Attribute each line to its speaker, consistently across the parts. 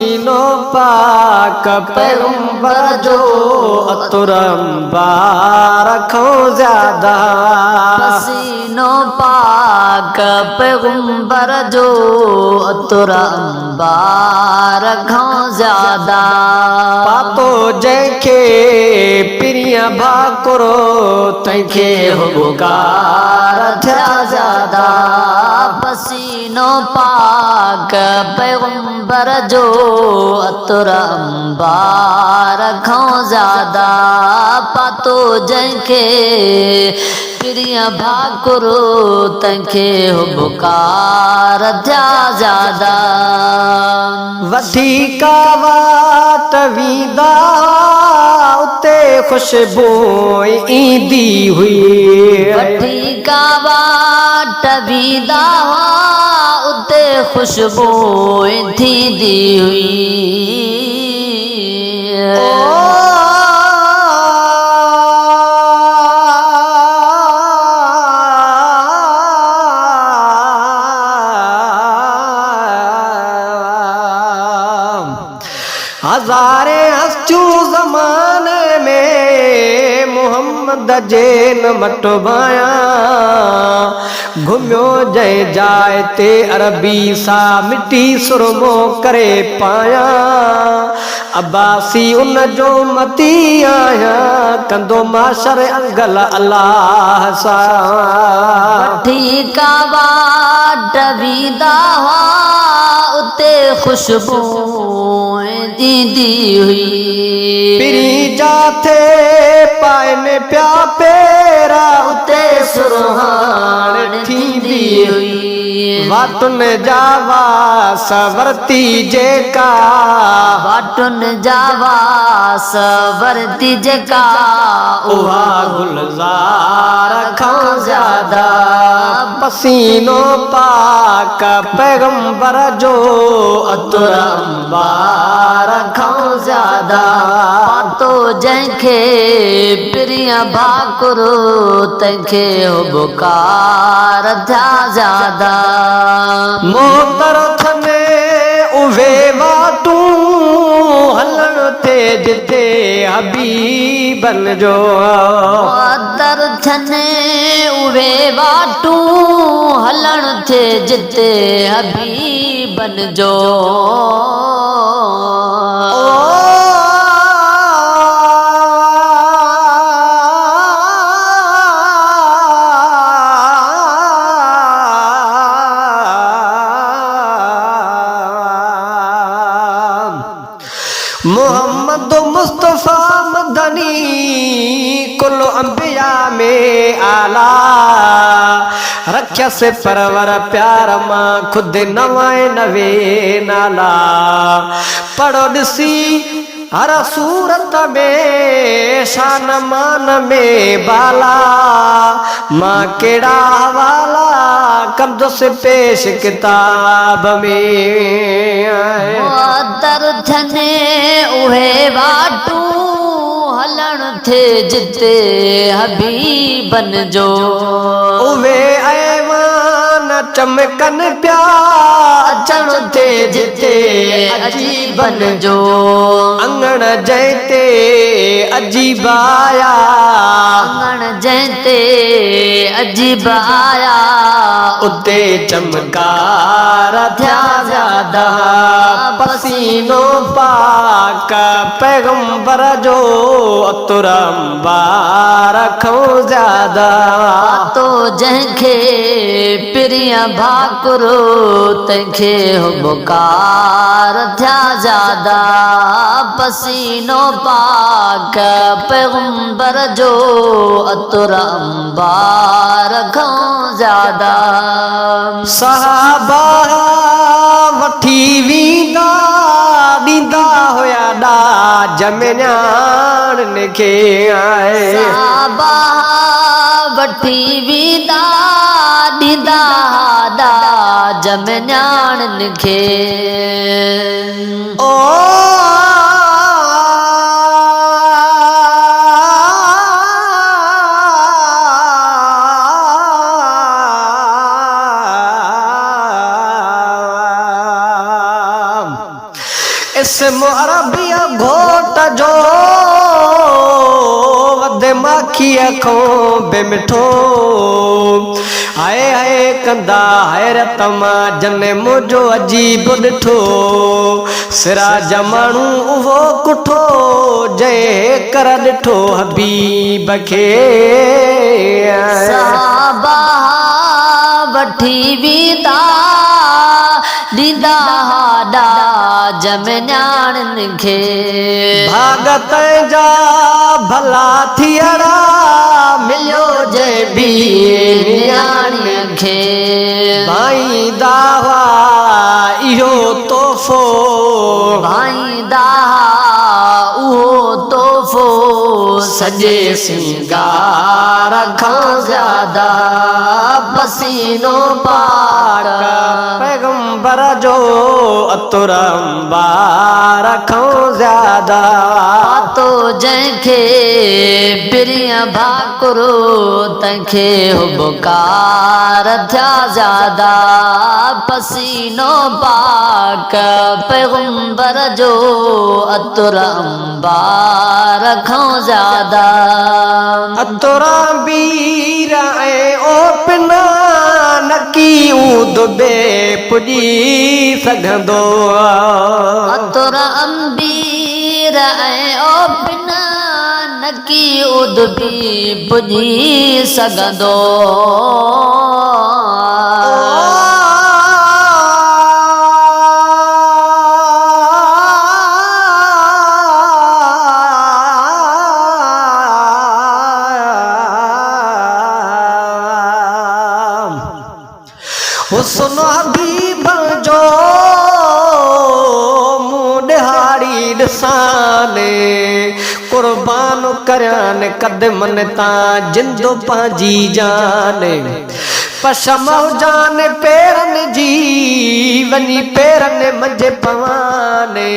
Speaker 1: नो पाक पैगंबर जो अतुरम बारखो ज्यादा
Speaker 2: पसीनो पाक पैगंबर जो अतुरम बारखो ज्यादा
Speaker 1: पातो जैखे पिरिया भाकुरो तैखे हुकार थया ज्यादा
Speaker 2: पसीनो पाक पैगंबर जो अतुरम बारखो ज्यादा पातो जैखे पिरिया भाकुरो तैखे हुकार थया ज्यादा
Speaker 1: वधीका वाट वींदा उते खुशबू ईंदी हुई
Speaker 2: वधीका वाट वींदा उते खुशबू थींदी हुई
Speaker 1: हज़ारे हस्तियूं ज़माने में मोहम्मद जे न मटबाया घुमियो जंहिं जाइ ते अरबी सा मिटी सुरमो करे पाया अब्बासी उन जो मती आया कंदो माशर अंगल अल्लाह सां
Speaker 2: ठीका वाट वींदा उते खुशबू दीदी हुई
Speaker 1: पिरी जाथे पाए में प्या पेरा
Speaker 2: उते सुरहान थींदी हुई
Speaker 1: वाटुन जावा सवरती जेका
Speaker 2: वाटुन जावा सवरती जेका
Speaker 1: उहा गुलजार खां ज्यादा पसीनो पाक पैगंबर जो अतुर अंबार खां ज्यादा
Speaker 2: पातो जंहिंखे पिरिया भाकुरो तंहिंखे बुकार थया ज्यादा
Speaker 1: मोतर थने उहे वाटूं हलण थे जिते हबीबन जो
Speaker 2: दर थने उहे वाटूं हलण थे जिते हबीबन जो
Speaker 1: मोहम्मद मुस्तफा मदनी कुल अंबिया में आला रख्या से परवर प्यार मां खुद नवाए नवे नाला पढ़ो ॾिसी हर सूरत में शान मान में बाला मां केड़ा हवाला कंदुसि पेश किताब में
Speaker 2: दर थने उहे वाटूं हलण थे जिते हबीबन जो
Speaker 1: उहे ऐवान चमकन प्या अचण थे जिते
Speaker 2: अजीबन जो
Speaker 1: अंगण जैते अजीब आया
Speaker 2: अंगण जैते अजीब आया
Speaker 1: उते चमकार थया ज्यादा पसीनो पाक पैगंबर जो अतुर अंबार खां ज्यादा
Speaker 2: तो जंहिंखे पिरिया भाकुरो तंहिंखे बुकार थया ज्यादा पसीनो पाक पैगंबर जो अतुर अंबार खां ज्यादा
Speaker 1: सहाबा वठी वींदा ॾींदा हुया ॾाज में न्याणनि खे आए
Speaker 2: साहबा वठी वींदा ॾींदा ॾाज में न्याणनि खे
Speaker 1: ओ इसम अरबिया घोट जो वधे माखी अखो बेमिठो हाय हाय कंदा हैरत मां जने मुंहिंजो अजीब ॾिठो सिराज माण्हू उहो कुठो जंहिं कर ॾिठो हबीब खे
Speaker 2: सहाबा वठी वेंदा ॾींदा हाॾा जम न्याणियुनि खे
Speaker 1: भागत जा भला थियड़ा मिलियो जंहिं बि
Speaker 2: न्याणियुनि खे
Speaker 1: भाईंदा हुआ इहो तोहफ़ो
Speaker 2: भाईंदा उहो तोहफ़ो
Speaker 1: सॼे सिंगार खां ज़्यादा पसीनो पाक पैगंबर जो अतुर अंबार खां ज़्यादा
Speaker 2: पातो जंहिंखे प्रिय भाकुरो तंहिंखे हुबकार थिया ज़्यादा पसीनो पाक पैगंबर जो अतुर अंबार खां ज़्यादा
Speaker 1: अतुरा बीर ऐं ओपना नकी ऊद बे पुॼी सघंदो
Speaker 2: अतुर अंबीर ऐं ओपना नकी उद बि पुॼी सघंदो
Speaker 1: हुस्न हबीब जो मुंहुं ॾिहाड़ी ॾिसाने कुर्बान करनि कदमनि तां जिंदो पंहिंजी जाने पशम हुजान पेरनि जी वञी पेरनि मंझि पवाने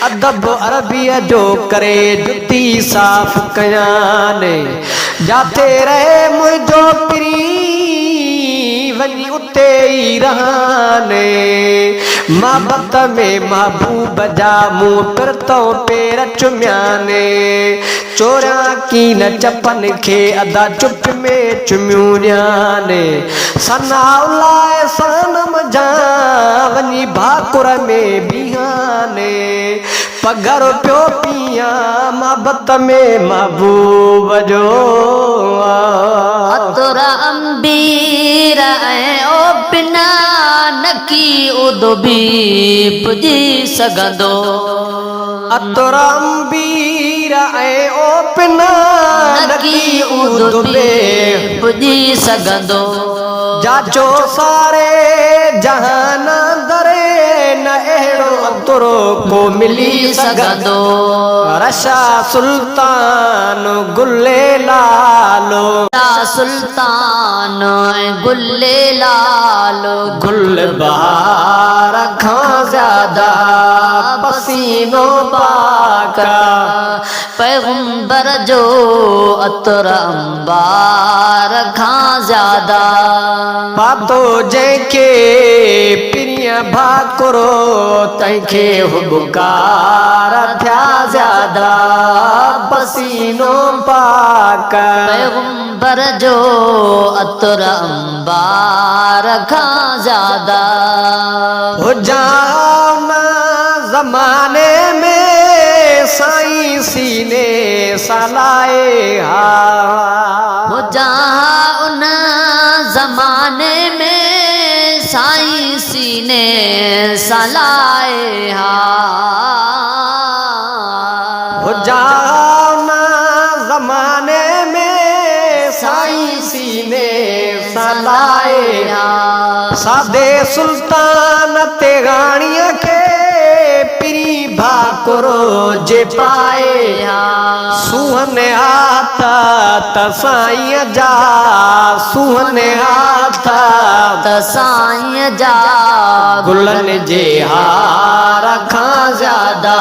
Speaker 1: अदब अरबीअ जो करे जुती साफ़ कयाने जाते रहे मुंहिंजो पीरी वञी उते ई रहाने मोहबत में महबूब जा मुंहुं पिरतो पेर चुमियाने चोरियां की न चपनि खे अदा चुप में चुमियूं ॼाने सना उलाए सनम जा वञी भाकुर में बिहाने पगर पियो पिया मोहबत में महबूब जो
Speaker 2: अतुर अंबीर ऐं ओपना नकी उद बि पुॼी सघंदो
Speaker 1: अतुर अंबीर ऐं ओपना
Speaker 2: नकी उद बि पुॼी सघंदो
Speaker 1: जाचो सारे जहान दरे न अहिड़ो अतुर को मिली सघंदो रशा सुल्तान गुले लालो
Speaker 2: सुल्तान गुले लालो
Speaker 1: गुल बहार खां ज़्यादा पसीनो पाका
Speaker 2: पैगंबर जो अतुर अंबार खां ज़्यादा
Speaker 1: पातो जंहिंखे प्रिय भाकुरो तंहिंखे हुबकार थिया ज़्यादा पसीनो पाक
Speaker 2: पैगंबर जो अतुर अंबार खां ज़्यादा
Speaker 1: हुजां न ज़माने में साईं सीने सलाए हा
Speaker 2: हुजां उन ज़माने में साईं सीने सलाए हा
Speaker 1: हुजां न ज़माने में साईं सीने सलाए हा सादे सुल्तान ते गाणीअ खे पिरी भाकुरो जे पाए सुहने हाथ त साईं जा सुहने हाथ
Speaker 2: त साईं जा
Speaker 1: गुलनि जे हार खां ज़्यादा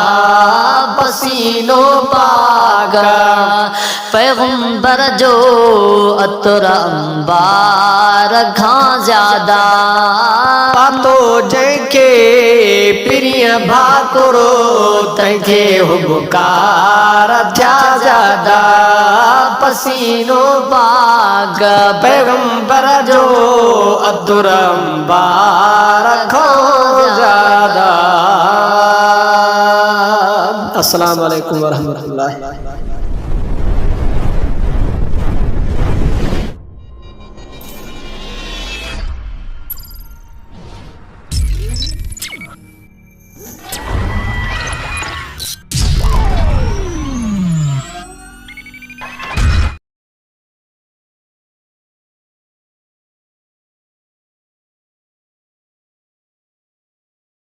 Speaker 1: पसीनो पाग
Speaker 2: पैगंबर जो अतर अंबार घा ज्यादा
Speaker 1: पातो जंहिंखे प्रिय भाकुरो तंहिंखे हुबकार थिया ज्यादा पसीनो
Speaker 2: पाग
Speaker 1: पैगंबर जो अतुर अंबार खां ज्यादा। अस्सलाम वालेकुम वरहमतुल्लाह।